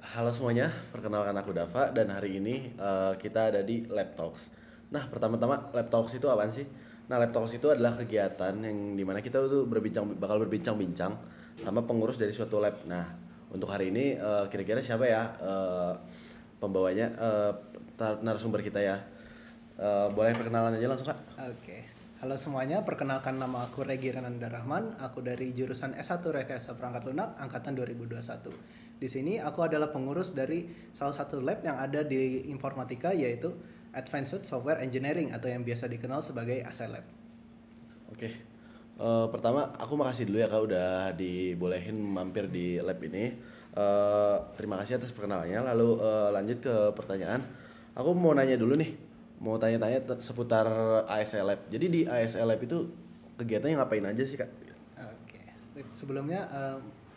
Halo semuanya, perkenalkan aku Dava dan hari ini kita ada di Lab Talks. Nah, pertama-tama Lab Talks itu apaan sih? Nah, Lab Talks itu adalah kegiatan yang dimana kita tuh bakal berbincang-bincang sama pengurus dari suatu lab. Nah, untuk hari ini kira-kira siapa ya pembawanya, narasumber kita ya? Boleh perkenalan aja langsung Kak? Oke, halo semuanya. Perkenalkan nama aku Regi Renanda Rahman. Aku dari jurusan S1 Rekayasa Perangkat Lunak angkatan 2021. Di sini aku adalah pengurus dari salah satu lab yang ada di informatika yaitu Advanced Software Engineering atau yang biasa dikenal sebagai AC Lab. Oke. Pertama aku makasih dulu ya Kak udah dibolehin mampir di lab ini. Terima kasih atas perkenalannya. Lalu lanjut ke pertanyaan. Aku mau nanya dulu nih. Mau tanya-tanya seputar ASL Lab. Jadi di ASL Lab itu kegiatannya ngapain aja sih Kak? Oke, sebelumnya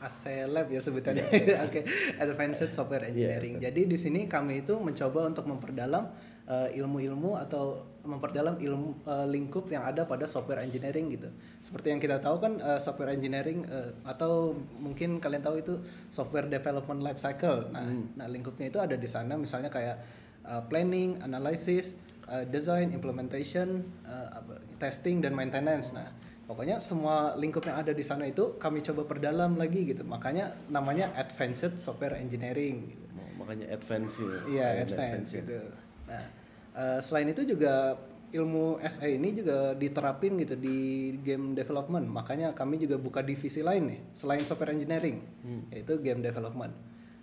AC Lab ya sebutannya. Oke, Advanced Software Engineering. Iya. Jadi di sini kami itu mencoba untuk memperdalam ilmu-ilmu atau memperdalam ilmu lingkup yang ada pada software engineering gitu. Seperti yang kita tahu kan software engineering atau mungkin kalian tahu itu software development life cycle. Nah, lingkupnya itu ada di sana misalnya kayak planning, analysis, design, implementation, testing dan maintenance. Nah, pokoknya semua lingkup yang ada di sana itu kami coba perdalam lagi gitu. Makanya namanya Advanced Software Engineering gitu. Makanya advance ya. Iya, Advance advance ya. gitu. Nah, selain itu juga ilmu SE ini juga diterapin gitu di game development. Makanya kami juga buka divisi lain nih selain software engineering, yaitu game development.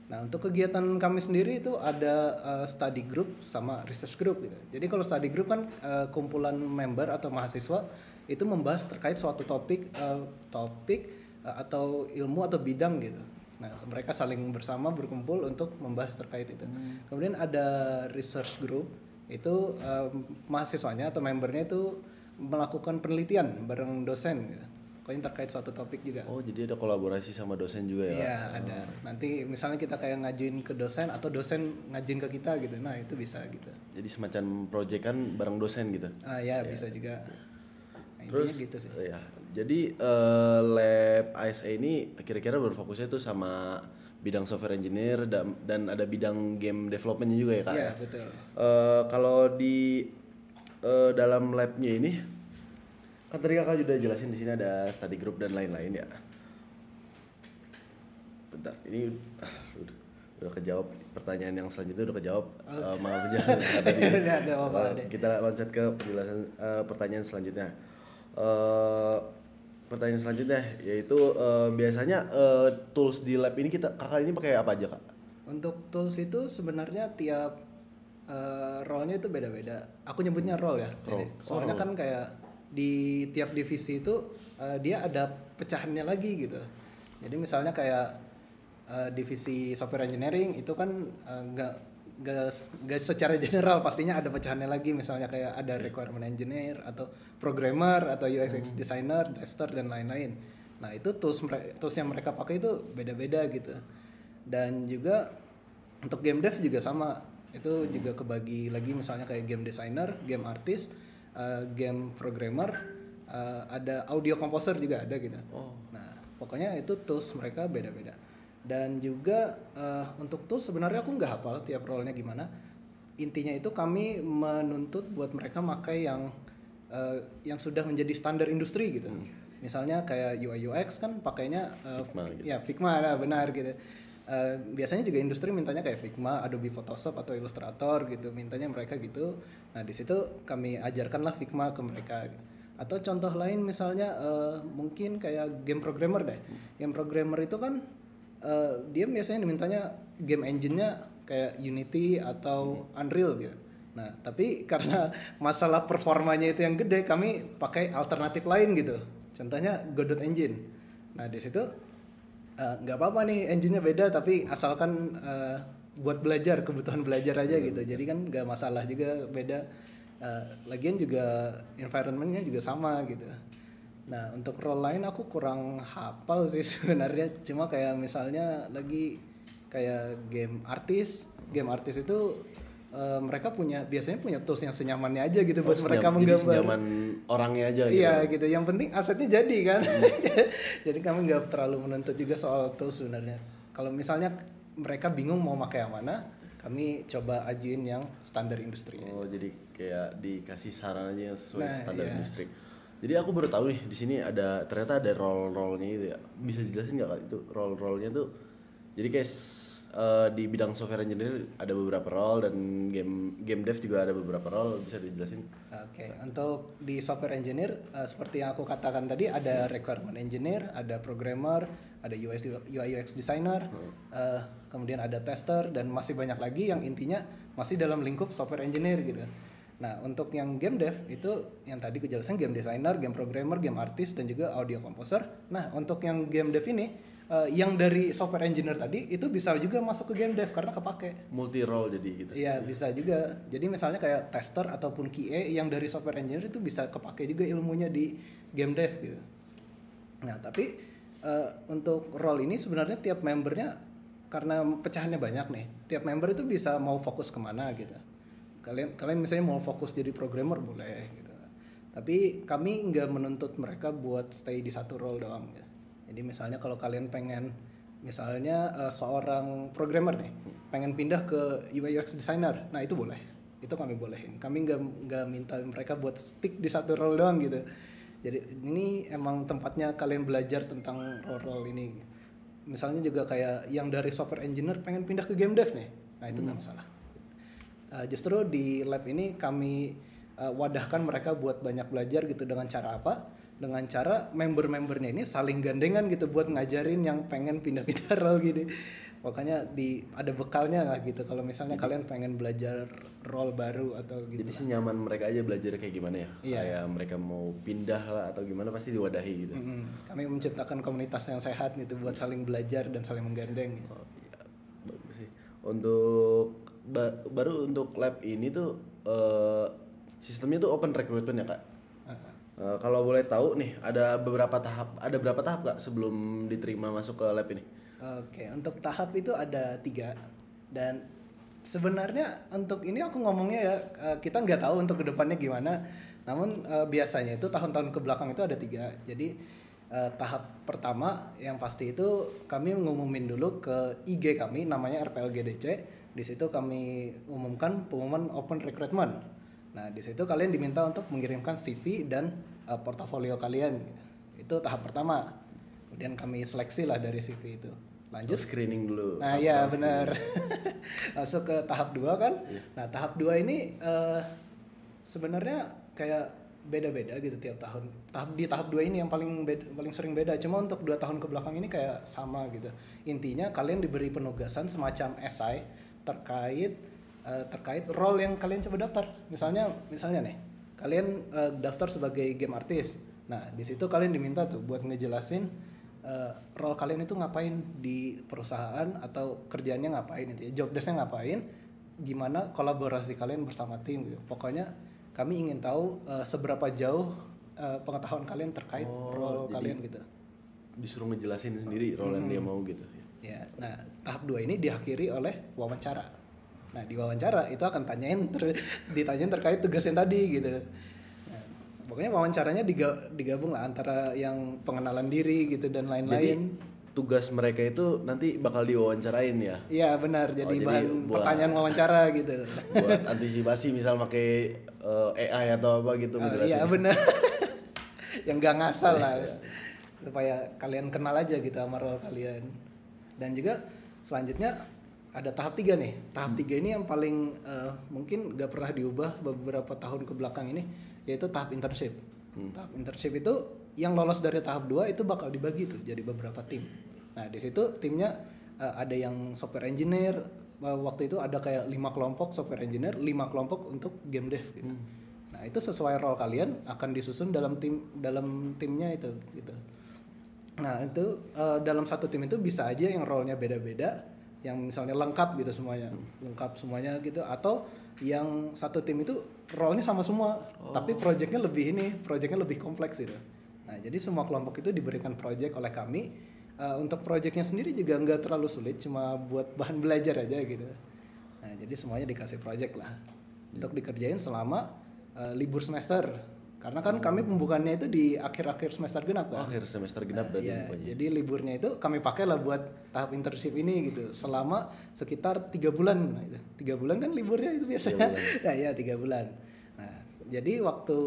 Nah, untuk kegiatan kami sendiri itu ada study group sama research group gitu. Jadi kalau study group kan kumpulan member atau mahasiswa itu membahas terkait suatu atau ilmu atau bidang gitu. Nah, mereka saling bersama berkumpul untuk membahas terkait itu. Kemudian ada research group, itu mahasiswanya atau membernya itu melakukan penelitian bareng dosen gitu. Pokoknya terkait suatu topik juga. Oh, jadi ada kolaborasi sama dosen juga ya? Iya, ada. Nanti misalnya kita kayak ngajuin ke dosen atau dosen ngajuin ke kita gitu. Nah, itu bisa gitu. Jadi semacam project kan bareng dosen gitu. Ya, bisa juga. Nah, Terus intinya gitu sih. ya, jadi lab ASE ini kira-kira berfokusnya tuh sama bidang software engineer dan ada bidang game developmentnya juga ya Kak? Iya, betul. Kalau di dalam labnya ini kan tadi Kakak udah jelasin di sini ada study group dan lain-lain ya. Bentar, ini udah kejawab pertanyaan yang selanjutnya udah kejawab. Maaf aja tadi. Ada apa Kita loncat ke penjelasan pertanyaan selanjutnya. Pertanyaan selanjutnya yaitu biasanya tools di lab ini kakak ini pakai apa aja Kak? Untuk tools itu sebenarnya tiap role-nya itu beda-beda. Aku nyebutnya role ya. Soalnya kan kayak di tiap divisi itu dia ada pecahannya lagi gitu. Jadi misalnya kayak divisi software engineering itu kan nggak secara general, pastinya ada pecahannya lagi. Misalnya kayak ada requirement engineer atau programmer atau UX designer, tester dan lain-lain. Nah, itu tools yang mereka pakai itu beda-beda gitu. Dan juga untuk game dev juga sama, itu juga kebagi lagi misalnya kayak game designer, game artist, game programmer, ada audio composer juga ada gitu. Nah, pokoknya itu tools mereka beda-beda. Dan juga untuk tools sebenarnya aku nggak hafal tiap role-nya gimana. Intinya itu kami menuntut buat mereka pakai yang sudah menjadi standar industri gitu. Misalnya kayak UI UX kan pakainya Figma gitu. ya Figma, nah, benar gitu. Biasanya juga industri mintanya kayak Figma, Adobe Photoshop atau Illustrator gitu, mintanya mereka gitu. Nah, di situ kami ajarkanlah Figma ke mereka. Atau contoh lain misalnya mungkin kayak game programmer deh. Game programmer itu kan dia biasanya dimintanya game engine-nya kayak Unity atau Unreal gitu. Nah, tapi karena masalah performanya itu yang gede, kami pakai alternatif lain gitu. Contohnya Godot Engine. Nah, di situ nggak apa-apa nih engine-nya beda, tapi asalkan buat belajar, kebutuhan belajar aja gitu. Jadi kan nggak masalah juga beda. Lagian juga environment-nya juga sama gitu. Nah, untuk role lain aku kurang hafal sih sebenarnya. Cuma kayak misalnya lagi kayak game artis itu mereka biasanya punya tools yang senyamannya aja gitu buat mereka menggambar. Jadi senyaman orangnya aja gitu. Iya gitu. Yang penting asetnya jadi kan. Jadi kami nggak terlalu menuntut juga soal tools sebenarnya. Kalau misalnya mereka bingung mau pakai yang mana, kami coba ajuin yang standar industri. Oh, jadi kayak dikasih saran aja yang sesuai Nah, standar iya. industri. Jadi aku baru tahu nih di sini ternyata ada role-role-nya gitu ya. Bisa dijelasin nggak Kak itu role-role-nya tuh? Jadi kayak di bidang software engineer ada beberapa role dan game dev juga ada beberapa role, bisa dijelasin? Oke, untuk di software engineer seperti yang aku katakan tadi ada requirement engineer, ada programmer, ada UI UX designer, kemudian ada tester dan masih banyak lagi yang intinya masih dalam lingkup software engineer gitu. Nah, untuk yang game dev itu yang tadi kejelasan game designer, game programmer, game artist dan juga audio composer. Nah, untuk yang game dev ini yang dari software engineer tadi itu bisa juga masuk ke game dev karena kepake. Multi role jadi gitu. Iya bisa juga. Jadi misalnya kayak tester ataupun QA yang dari software engineer itu bisa kepake juga ilmunya di game dev gitu. Nah tapi untuk role ini sebenarnya tiap membernya karena pecahannya banyak nih. Tiap member itu bisa mau fokus kemana gitu. Kalian misalnya mau fokus jadi programmer boleh gitu. Tapi kami nggak menuntut mereka buat stay di satu role doang gitu. Jadi misalnya kalau kalian pengen misalnya seorang programmer nih pengen pindah ke UI UX designer, nah itu boleh, itu kami bolehin. Kami nggak minta mereka buat stick di satu role doang gitu. Jadi ini emang tempatnya kalian belajar tentang role ini. Misalnya juga kayak yang dari software engineer pengen pindah ke game dev nih, nah itu nggak masalah. Justru di lab ini kami wadahkan mereka buat banyak belajar gitu dengan cara apa? Dengan cara member-membernya ini saling gandengan gitu buat ngajarin yang pengen pindah-pindah role gitu. Pokoknya ada bekalnya lah gitu kalau misalnya kalian pengen belajar role baru atau gitu. Jadi senyaman mereka aja belajar kayak gimana ya? Iya. Kayak mereka mau pindah lah atau gimana pasti diwadahi gitu. Kami menciptakan komunitas yang sehat gitu buat saling belajar dan saling menggandeng gitu. Oh, iya. Bagus sih. Untuk baru untuk lab ini tuh sistemnya tuh open recruitment ya Kak? Kalau boleh tahu nih ada berapa tahap Kak sebelum diterima masuk ke lab ini? Oke, untuk tahap itu ada 3 dan sebenarnya untuk ini aku ngomongnya ya kita nggak tahu untuk kedepannya gimana. Namun biasanya itu tahun-tahun ke belakang itu ada 3. Jadi tahap pertama yang pasti itu kami ngumumin dulu ke IG kami namanya RPLGDC. Di situ kami umumkan pengumuman open recruitment. Nah, di situ kalian diminta untuk mengirimkan CV dan portofolio kalian. Itu tahap pertama. Kemudian kami seleksi lah dari CV itu. Lanjut Screening dulu. Nah, iya benar. Masuk ke tahap 2 kan. Iya. Nah, tahap 2 ini sebenarnya kayak beda-beda gitu tiap tahun. Tahap 2 ini yang paling sering beda. Cuma untuk 2 tahun ke belakang ini kayak sama gitu. Intinya kalian diberi penugasan semacam esai terkait role yang kalian coba daftar. Misalnya nih, kalian daftar sebagai game artist. Nah, di situ kalian diminta tuh buat ngejelasin role kalian itu ngapain di perusahaan atau kerjaannya ngapain itu ya, job desk-nya ngapain, gimana kolaborasi kalian bersama tim gitu. Pokoknya kami ingin tahu seberapa jauh pengetahuan kalian terkait role kalian gitu. Disuruh ngejelasin sendiri role yang dia mau gitu. Ya, nah tahap 2 ini diakhiri oleh wawancara. Nah di wawancara itu akan ditanyain terkait tugas yang tadi gitu. Nah, pokoknya wawancaranya digabung lah antara yang pengenalan diri gitu dan Jadi lain-lain. tugas mereka itu nanti bakal diwawancarain ya? Iya benar, jadi jadi bahan buat- pertanyaan wawancara gitu. Buat antisipasi misal pakai AI atau apa gitu ngejelasin. Iya benar. Yang gak ngasal lah supaya kalian kenal aja gitu sama role kalian. Dan juga selanjutnya ada tahap 3 nih. Tahap 3 ini yang paling mungkin gak pernah diubah beberapa tahun ke belakang ini, yaitu tahap internship. Tahap internship itu yang lolos dari tahap 2 itu bakal dibagi tuh jadi beberapa tim. Nah di situ timnya ada yang software engineer. Waktu itu ada kayak 5 kelompok software engineer, 5 kelompok untuk game dev gitu. Nah itu sesuai role kalian akan disusun dalam timnya itu gitu. Nah itu dalam satu tim itu bisa aja yang role-nya beda-beda, yang misalnya lengkap gitu semuanya gitu, atau yang satu tim itu role-nya sama semua, tapi project-nya lebih kompleks gitu. Nah jadi semua kelompok itu diberikan project oleh kami. Untuk project-nya sendiri juga nggak terlalu sulit, cuma buat bahan belajar aja gitu. Nah jadi semuanya dikasih project lah untuk dikerjain selama libur semester. Karena kan kami pembukaannya itu di akhir-akhir semester genap kan. Akhir semester genap dan Ya, jadi liburnya itu kami pakai lah buat tahap internship ini gitu selama sekitar 3 bulan. Nah, itu 3 bulan kan liburnya itu biasanya. 3 bulan. Nah, ya 3 bulan. Nah, jadi waktu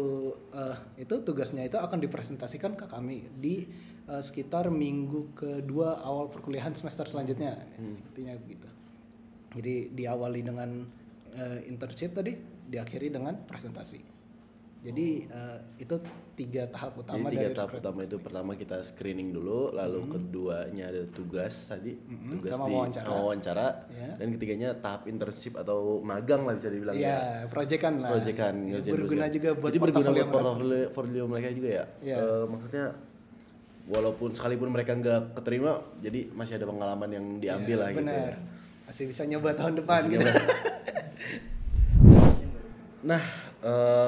itu tugasnya itu akan dipresentasikan ke kami di sekitar minggu kedua awal perkuliahan semester selanjutnya. Intinya begitu. Jadi diawali dengan internship tadi, diakhiri dengan presentasi. Jadi itu 3 tahap utama. Jadi 3 tahap utama itu, pertama kita screening dulu, lalu keduanya ada tugas tadi, tugas sama di wawancara, Ya. dan ketiganya tahap internship atau magang lah bisa dibilang Ya, proyekan lah. Proyekan, Ya, ngerjain berguna proyek. juga buat Jadi berguna buat portofolio. portfolio mereka juga ya. Iya. Maksudnya walaupun sekalipun mereka nggak keterima, jadi masih ada pengalaman yang diambil lah gitu. Benar. Ya. Masih bisa nyoba tahun depan gitu. Nah,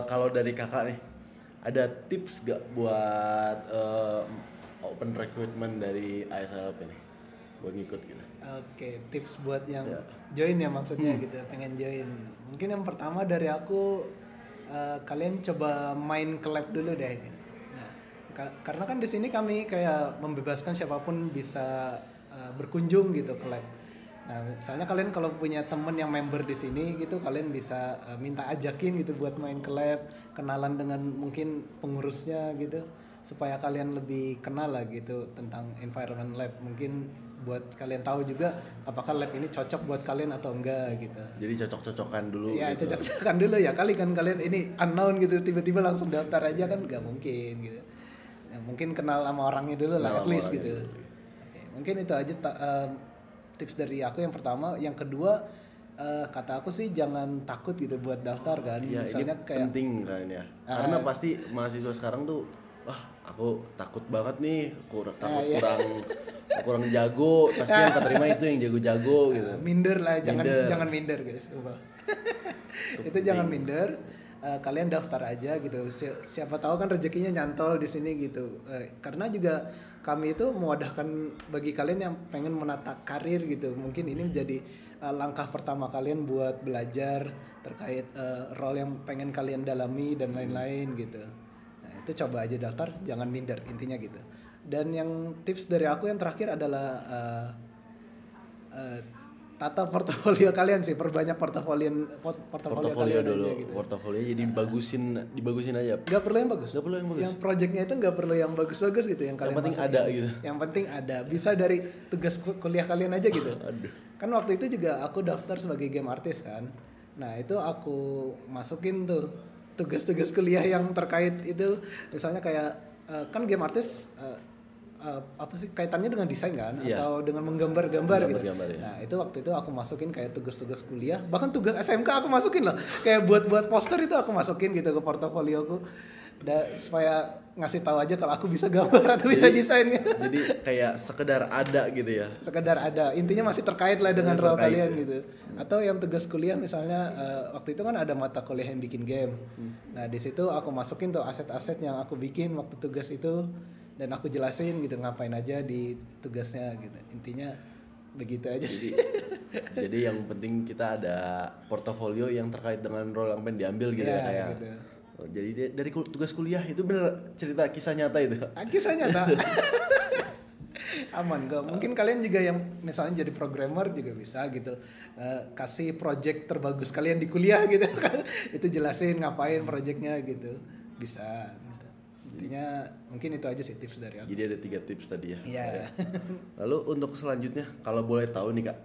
kalau dari kakak nih, ada tips gak buat open recruitment dari ISLP nih, buat ngikut gitu? Oke, tips buat yang Ya. join ya maksudnya gitu, pengen join. Mungkin yang pertama dari aku, kalian coba main ke lab dulu deh. Gitu. Nah, karena kan di sini kami kayak membebaskan siapapun bisa berkunjung gitu ke lab. Nah, misalnya kalian kalau punya temen yang member di sini gitu, kalian bisa minta ajakin gitu buat main ke lab, kenalan dengan mungkin pengurusnya gitu, supaya kalian lebih kenal lah gitu tentang environment lab. Mungkin buat kalian tahu juga apakah lab ini cocok buat kalian atau enggak gitu. Jadi cocok-cocokan dulu. Ya gitu. cocok-cocokan dulu ya, kali kan kalian ini unknown gitu tiba-tiba langsung daftar aja kan nggak mungkin gitu. Ya, mungkin kenal sama orangnya dulu lah, Kenal at sama least orangnya gitu. dulu. Oke, mungkin itu aja tips dari aku yang pertama. Yang kedua, kata aku sih jangan takut gitu buat daftar kan. Ya, Misalnya ini kayak penting kan ya. Karena pasti mahasiswa sekarang tuh, wah aku takut banget nih, kurang jago. Pasti yang keterima itu yang jago-jago gitu. minder lah, Minder. jangan minder guys. Coba. Itu jangan minder. Kalian daftar aja gitu. Siapa tahu kan rezekinya nyantol di sini gitu. Karena juga kami itu mewadakan bagi kalian yang pengen menata karir gitu. Mungkin ini menjadi langkah pertama kalian buat belajar terkait role yang pengen kalian dalami dan lain-lain gitu. Nah, itu coba aja daftar, jangan minder intinya gitu. Dan yang tips dari aku yang terakhir adalah tata portofolio kalian sih, perbanyak portofolio kalian dulu, aja gitu. portofolio jadi dibagusin aja. Gak perlu yang bagus. Gak perlu yang bagus. Yang projectnya itu gak perlu yang bagus-bagus gitu yang kalian penting masukin. ada gitu. Yang penting ada. Bisa dari tugas kuliah kalian aja gitu. Aduh. Kan waktu itu juga aku daftar sebagai game artist kan. Nah, itu aku masukin tuh tugas-tugas kuliah yang terkait itu. Misalnya kayak kan game artist apa sih kaitannya dengan desain kan, Iya. atau dengan menggambar-gambar gitu. Menggambar, ya. Nah, itu waktu itu aku masukin kayak tugas-tugas kuliah, bahkan tugas SMK aku masukin loh. Kayak buat poster itu aku masukin gitu ke portofolioku. Supaya ngasih tahu aja kalau aku bisa gambar atau bisa desain gitu. Jadi kayak sekedar ada gitu ya. Sekedar ada, intinya masih terkait lah dengan role Terkait, kalian ya. gitu. Atau yang tugas kuliah misalnya waktu itu kan ada mata kuliah yang bikin game. Nah, di situ aku masukin tuh aset-aset yang aku bikin waktu tugas itu, dan aku jelasin gitu ngapain aja di tugasnya gitu. Intinya begitu aja sih. Jadi yang penting kita ada portofolio yang terkait dengan role yang pengen diambil gitu Iya, ya kayak. gitu. Oh, jadi dari tugas kuliah itu bener cerita kisah nyata itu. Kisah nyata. Aman kok. Mungkin kalian juga yang misalnya jadi programmer juga bisa gitu. Kasih project terbagus kalian di kuliah gitu kan. Itu jelasin ngapain projectnya gitu. Bisa. Gitu. Intinya mungkin itu aja sih tips dari aku. Jadi ada 3 tips tadi ya. Iya. Lalu untuk selanjutnya kalau boleh tahu nih Kak,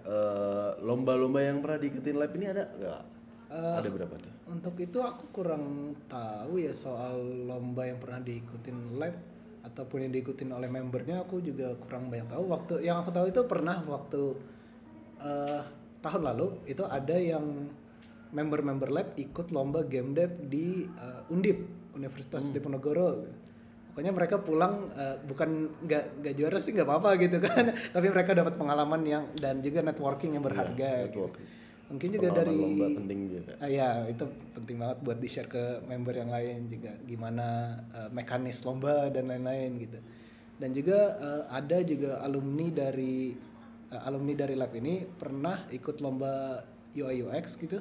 lomba-lomba yang pernah diikutin lab ini ada nggak? Ada berapa tuh? Untuk itu aku kurang tahu ya soal lomba yang pernah diikutin lab ataupun yang diikutin oleh membernya, aku juga kurang banyak tahu. Waktu yang aku tahu itu pernah waktu tahun lalu itu ada yang member lab ikut lomba game dev di Undip, Universitas Diponegoro. Pokoknya mereka pulang bukan nggak juara sih nggak apa-apa gitu kan, tapi mereka dapat pengalaman yang dan juga networking yang berharga. Gitu. Mungkin juga dari lomba penting juga. Ya itu penting banget buat di share ke member yang lain juga gimana mekanis lomba dan lain-lain gitu. Dan juga ada juga alumni dari lab ini pernah ikut lomba UI UX gitu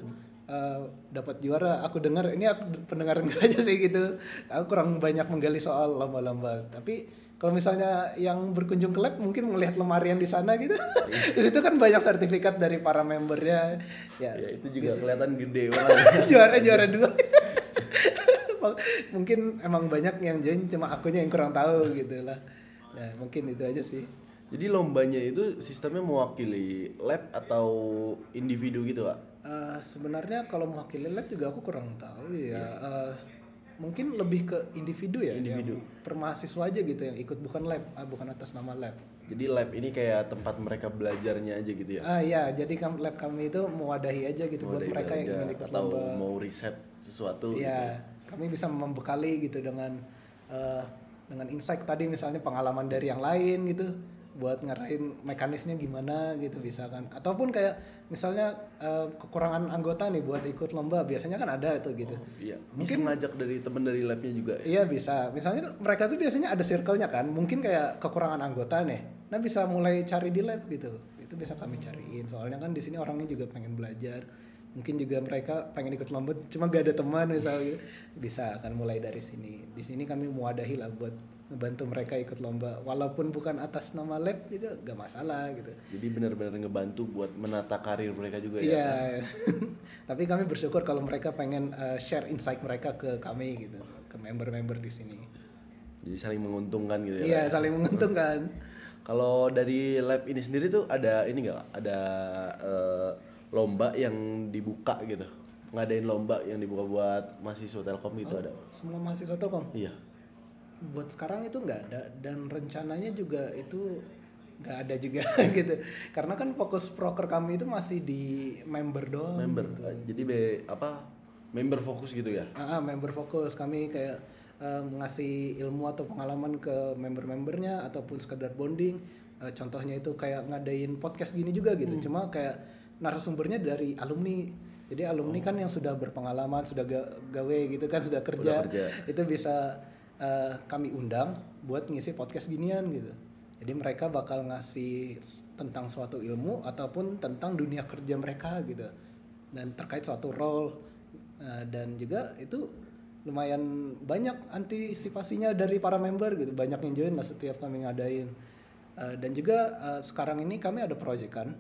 dapat juara. Aku dengar ini aku pendengaran aja sih gitu. Aku kurang banyak menggali soal lomba-lomba. Tapi kalau misalnya yang berkunjung ke lab mungkin melihat lemari yang di sana gitu. Di situ kan banyak sertifikat dari para membernya. Ya, Ya itu juga kelihatan gede banget. juara dua. Mungkin emang banyak yang join, cuma akunya yang kurang tahu gitu lah. Ya, mungkin itu aja sih. Jadi lombanya itu sistemnya mewakili lab atau individu gitu, Kak? Sebenarnya kalau mewakili lab juga aku kurang tahu ya. Mungkin lebih ke individu ya, Individu. yang per mahasiswa aja gitu yang ikut, bukan lab, bukan atas nama lab. Jadi lab ini kayak tempat mereka belajarnya aja gitu ya? Iya, jadi lab kami itu mewadahi aja gitu buat Mau dari mereka yang belajar ingin ikut atau lomba. mau riset sesuatu gitu. Iya, kami bisa membekali gitu dengan insight tadi, misalnya pengalaman dari yang lain gitu, buat ngarahin mekanisnya gimana gitu bisa kan. Ataupun kayak misalnya kekurangan anggota nih buat ikut lomba, biasanya kan ada itu gitu. Iya, bisa ngajak dari teman dari labnya juga ya? Iya bisa. Misalnya mereka tuh biasanya ada circle-nya kan. Mungkin kayak kekurangan anggota nih. Nah bisa mulai cari di lab gitu. Itu bisa kami cariin. Soalnya kan di sini orangnya juga pengen belajar. Mungkin juga mereka pengen ikut lomba, cuma gak ada teman misalnya. Bisa akan mulai dari sini. Di sini kami mewadahi lah buat ngebantu mereka ikut lomba. Walaupun bukan atas nama lab juga gak masalah gitu. Jadi benar-benar ngebantu buat menata karir mereka juga ya? Iya. Tapi kami bersyukur kalau mereka pengen share insight mereka ke kami gitu, ke member-member di sini. Jadi saling menguntungkan gitu ya? Iya, saling menguntungkan. Kalau dari lab ini sendiri tuh ada ini nggak? Ada lomba yang dibuka gitu? Ngadain lomba yang dibuka buat mahasiswa Telkom gitu ada? Semua mahasiswa Telkom. Iya. Buat sekarang itu nggak ada, dan rencananya juga itu nggak ada juga gitu. Karena kan fokus proker kami itu masih di member doang. Member. Gitu. Jadi member fokus gitu ya? Member fokus, kami kayak ngasih ilmu atau pengalaman ke member-membernya ataupun sekedar bonding. Contohnya itu kayak ngadain podcast gini juga gitu. Cuma kayak narasumbernya dari alumni. Jadi alumni kan yang sudah berpengalaman, sudah gawe gitu kan, sudah kerja. Itu bisa kami undang buat ngisi podcast ginian gitu. Jadi mereka bakal ngasih tentang suatu ilmu ataupun tentang dunia kerja mereka gitu. Dan terkait suatu role. Dan juga itu lumayan banyak antisipasinya dari para member gitu, banyak yang join lah setiap kami ngadain. Dan juga sekarang ini kami ada proyekan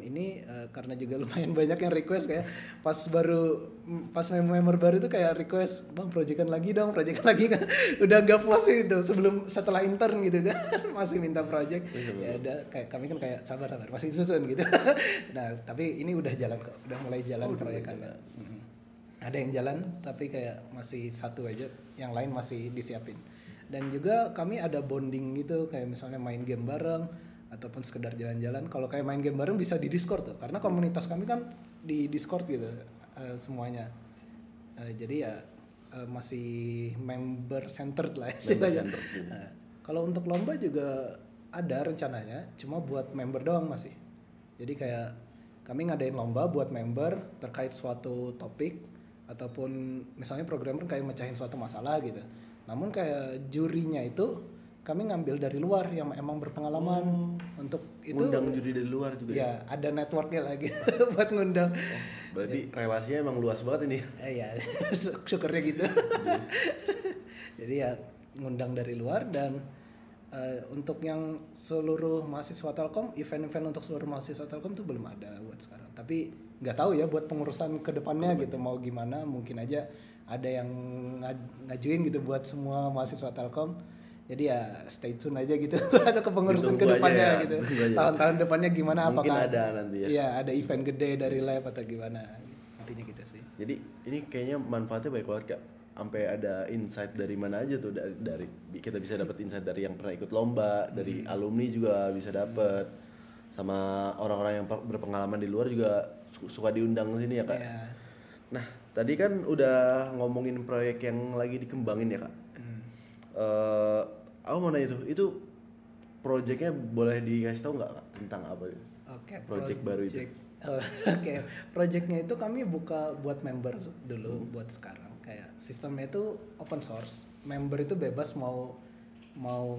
ini karena juga lumayan banyak yang request, kayak pas member baru itu kayak request, bang proyekan lagi dong, proyekan lagi kan. Udah nggak puas itu setelah intern gitu kan masih minta project. Ya udah, kayak kami kan kayak sabar masih susun gitu. Nah tapi ini udah jalan kok, udah mulai jalan proyekannya. Ada yang jalan tapi kayak masih satu aja, yang lain masih disiapin. Dan juga kami ada bonding gitu, kayak misalnya main game bareng ataupun sekedar jalan-jalan. Kalau kayak main game bareng bisa di Discord tuh, karena komunitas kami kan di Discord gitu semuanya. Jadi ya masih member centered lah istilahnya. Kalau untuk lomba juga ada rencananya, cuma buat member doang masih. Jadi kayak kami ngadain lomba buat member terkait suatu topik, ataupun misalnya programmer kayak mecahin suatu masalah gitu. Namun kayak jurinya itu kami ngambil dari luar yang emang berpengalaman. Untuk itu ngundang juri dari luar juga ya? Ada networknya lagi buat ngundang. Berarti relasinya emang luas banget ini. Iya, syukurnya gitu. Jadi ya ngundang dari luar. Dan untuk yang seluruh mahasiswa Telkom, event-event untuk seluruh mahasiswa Telkom tuh belum ada buat sekarang. Tapi nggak tahu ya buat pengurusan kedepannya gitu mau gimana. Mungkin aja ada yang ngajuin gitu buat semua mahasiswa Telkom. Jadi ya stay tune aja gitu atau kepengurusan kedepannya ya, gitu. Tahun-tahun depannya gimana, mungkin apakah ada nanti ya. Iya, ada event gede dari lab atau gimana. Nantinya gitu sih. Jadi ini kayaknya manfaatnya baik banget Kak. Sampai ada insight dari mana aja tuh, dari kita bisa dapat insight dari yang pernah ikut lomba, dari alumni juga bisa dapat, sama orang-orang yang berpengalaman di luar juga suka diundang sini ya Kak. Iya. Nah tadi kan udah ngomongin proyek yang lagi dikembangin ya Kak. Aku mau nanya itu proyeknya boleh dikasih tahu nggak Kak, tentang apa itu? Oke, project baru itu. Oke, projectnya itu kami buka buat member dulu buat sekarang. Kayak sistemnya itu open source. Member itu bebas mau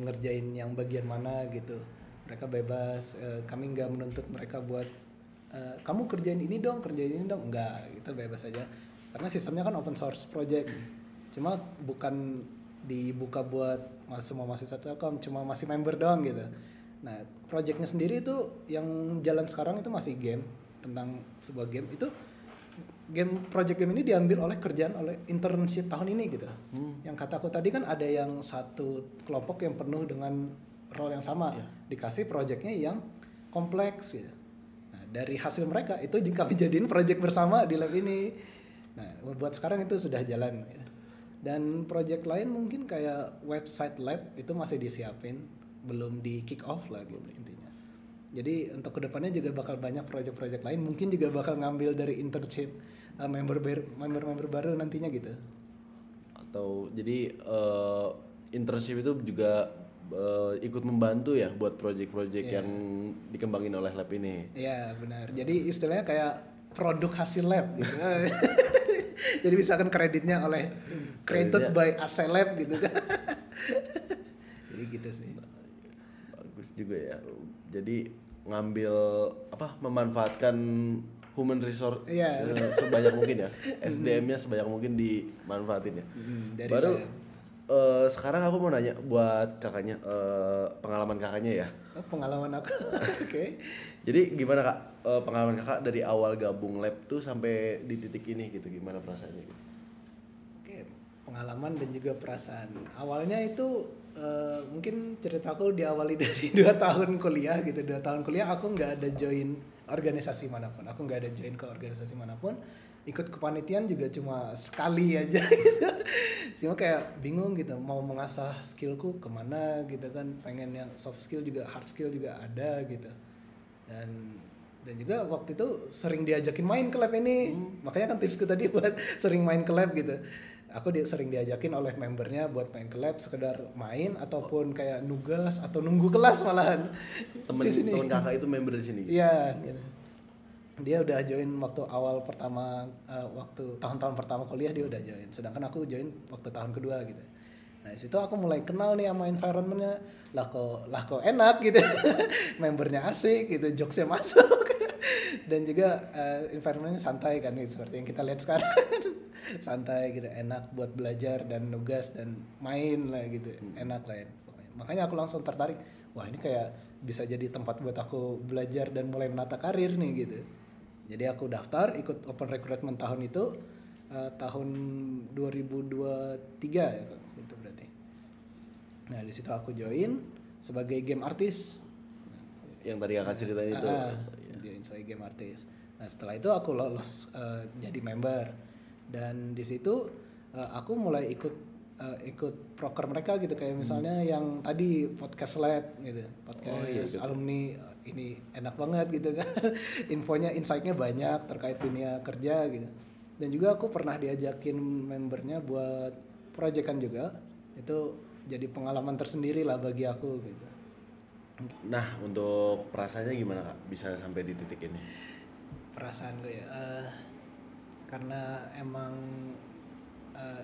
ngerjain yang bagian mana gitu. Mereka bebas. Kami nggak menuntut mereka buat kamu kerjain ini dong, enggak, itu bebas aja karena sistemnya kan open source project, cuma bukan dibuka buat semua mahasiswa Telkom, cuma masih member doang gitu. Nah projectnya sendiri itu yang jalan sekarang itu masih game, tentang sebuah game. Itu project game ini diambil oleh kerjaan oleh internship tahun ini gitu. Yang kataku tadi kan ada yang satu kelompok yang penuh dengan role yang sama, dikasih projectnya yang kompleks gitu. Nah dari hasil mereka itu kami jadiin project bersama di lab ini. Nah buat sekarang itu sudah jalan gitu. Dan project lain mungkin kayak website lab itu masih disiapin, belum di kick off lah gitu intinya. Jadi untuk kedepannya juga bakal banyak project-project lain, mungkin juga bakal ngambil dari internship member baru nantinya gitu. Atau jadi internship itu juga ikut membantu ya buat project-project yang dikembangin oleh lab ini. Iya benar. Jadi istilahnya kayak produk hasil lab gitu. Jadi misalkan kreditnya oleh created by AC Lab gitu kan. Jadi gitu sih. Bagus juga ya. Jadi ngambil memanfaatkan human resource sebanyak mungkin ya. SDM-nya sebanyak mungkin dimanfaatin ya. Baru sekarang aku mau nanya buat kakaknya, pengalaman kakaknya ya. Pengalaman aku. Oke. Jadi gimana Kak, pengalaman kakak dari awal gabung lab tuh sampai di titik ini gitu, gimana perasaannya gitu? Oke, pengalaman dan juga perasaan. Awalnya itu mungkin ceritaku diawali dari 2 tahun kuliah gitu. 2 tahun kuliah aku nggak ada join organisasi manapun. Aku nggak ada join ke organisasi manapun. Ikut kepanitiaan juga cuma sekali aja gitu. Cuma kayak bingung gitu, mau mengasah skillku kemana gitu kan. Pengen yang soft skill juga, hard skill juga ada gitu. Dan juga waktu itu sering diajakin main ke lab ini. Makanya kan tipsku tadi buat sering main ke lab gitu. Aku sering diajakin oleh membernya buat main ke lab, sekedar main ataupun kayak nugas atau nunggu kelas malahan. Temen kakak itu member di sini gitu? Iya gitu. Dia udah join waktu awal pertama, waktu tahun-tahun pertama kuliah dia udah join. Sedangkan aku join waktu tahun kedua gitu. Nah disitu aku mulai kenal nih sama environmentnya, lah kok enak gitu. Membernya asik gitu, jokesnya masuk. Dan juga environmentnya santai kan gitu, seperti yang kita lihat sekarang. Santai gitu, enak buat belajar dan nugas dan main lah gitu. Enak lah ya pokoknya. Makanya aku langsung tertarik, wah ini kayak bisa jadi tempat buat aku belajar dan mulai menata karir nih gitu. Jadi aku daftar ikut open recruitment tahun itu, tahun 2023 ya itu berarti. Nah di situ aku join sebagai game artist. Yang tadi kakak ceritain itu. Join sebagai game artist. Nah setelah itu aku lolos jadi member, dan di situ aku mulai ikut proker mereka gitu, kayak misalnya yang tadi podcast lab gitu, podcast alumni ini enak banget gitu kan. Infonya, insight-nya banyak terkait dunia kerja gitu. Dan juga aku pernah diajakin membernya buat proyekan juga. Itu jadi pengalaman tersendiri lah bagi aku gitu. Nah untuk perasaannya gimana Kak bisa sampai di titik ini? Perasaan gue ya, karena emang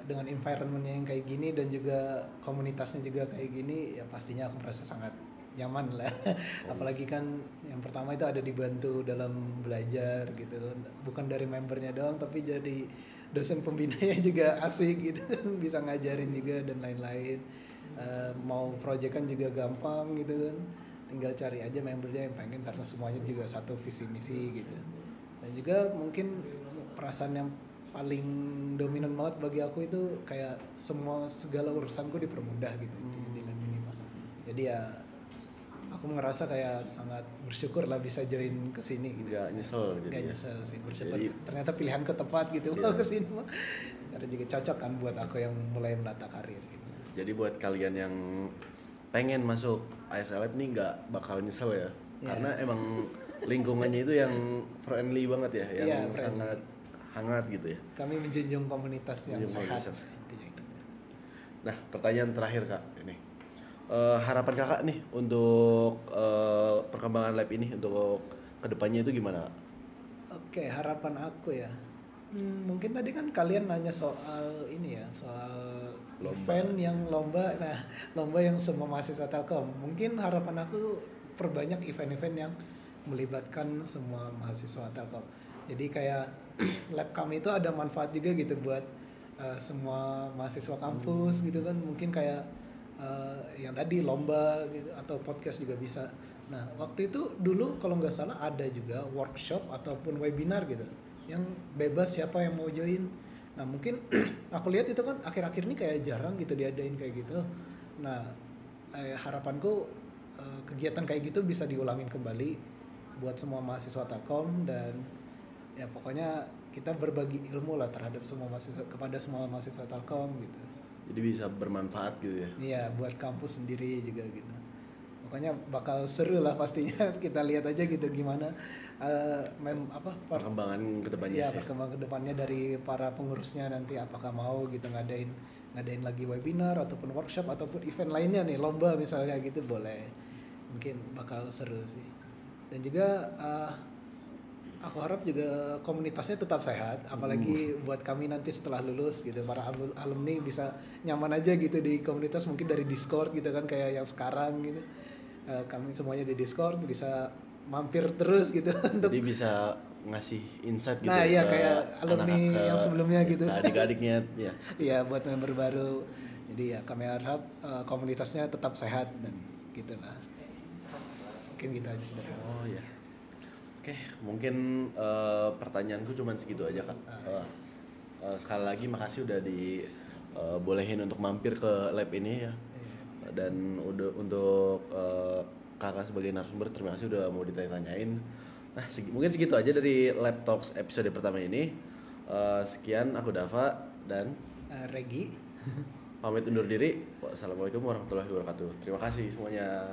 dengan environmentnya yang kayak gini dan juga komunitasnya juga kayak gini, ya pastinya aku merasa sangat nyaman lah. Apalagi kan yang pertama itu ada dibantu dalam belajar gitu, bukan dari membernya doang tapi jadi dosen pembinanya juga asik gitu. Bisa ngajarin juga dan lain-lain. Mau proyekan juga gampang gitu kan, tinggal cari aja membernya yang pengen, karena semuanya juga satu visi misi gitu. Dan juga mungkin perasaan yang paling dominan banget bagi aku itu kayak segala urusanku dipermudah gitu di lab ini. Jadi ya aku ngerasa kayak sangat bersyukur lah bisa join ke sini gitu. Gak nyesel gitu. Gak nyesel sih, bersyukur. Jadi, ternyata pilihanku tepat gitu ke sini mah. Karena juga cocok kan buat aku yang mulai menata karir gitu. Jadi buat kalian yang pengen masuk ASLab nih nggak bakal nyesel ya. Karena emang lingkungannya itu yang friendly banget ya, yang sangat hangat gitu ya. Kami menjunjung komunitas yang sehat intinya gitu. Nah, pertanyaan terakhir Kak ini. Harapan Kakak nih untuk perkembangan lab ini untuk kedepannya itu gimana? Oke, harapan aku ya. Mungkin tadi kan kalian nanya soal ini ya, soal lomba. Event yang lomba. Nah, lomba yang semua mahasiswa Telkom. Mungkin harapan aku perbanyak event-event yang melibatkan semua mahasiswa Telkom. Jadi kayak lab kami itu ada manfaat juga gitu buat semua mahasiswa kampus gitu kan, mungkin kayak yang tadi lomba gitu atau podcast juga bisa. Nah waktu itu dulu kalau nggak salah ada juga workshop ataupun webinar gitu yang bebas siapa yang mau join. Nah mungkin aku lihat itu kan akhir-akhir ini kayak jarang gitu diadain kayak gitu. Nah harapanku kegiatan kayak gitu bisa diulangin kembali buat semua mahasiswa Telkom, dan ya pokoknya kita berbagi ilmu lah terhadap semua mahasiswa, kepada semua mahasiswa Telkom gitu. Jadi bisa bermanfaat gitu ya. Iya buat kampus sendiri juga gitu. Pokoknya bakal seru lah pastinya. Kita lihat aja gitu gimana Perkembangan kedepannya. ya perkembangan kedepannya dari para pengurusnya nanti, apakah mau gitu ngadain lagi webinar ataupun workshop ataupun event lainnya nih, lomba misalnya gitu, boleh. Mungkin bakal seru sih. Dan juga aku harap juga komunitasnya tetap sehat, apalagi buat kami nanti setelah lulus gitu, para alumni bisa nyaman aja gitu di komunitas, mungkin dari Discord gitu kan kayak yang sekarang gitu. Kami semuanya di Discord bisa mampir terus gitu untuk Jadi bisa ngasih insight gitu nah iya ke kayak alumni anak-anak, yang sebelumnya gitu. ke adik-adiknya ya. Iya buat member baru. Jadi ya kami harap komunitasnya tetap sehat dan gitulah. Mungkin gitu aja sudah. Oh ya. Oke, mungkin pertanyaanku cuma segitu aja Kak. Sekali lagi makasih udah dibolehin untuk mampir ke lab ini ya. Dan udah untuk kakak sebagai narasumber, terima kasih udah mau ditanya-tanyain. Nah mungkin segitu aja dari Lab Talks episode pertama ini. Sekian, aku Dava dan Regi. pamit undur diri. Wassalamualaikum warahmatullahi wabarakatuh. Terima kasih semuanya.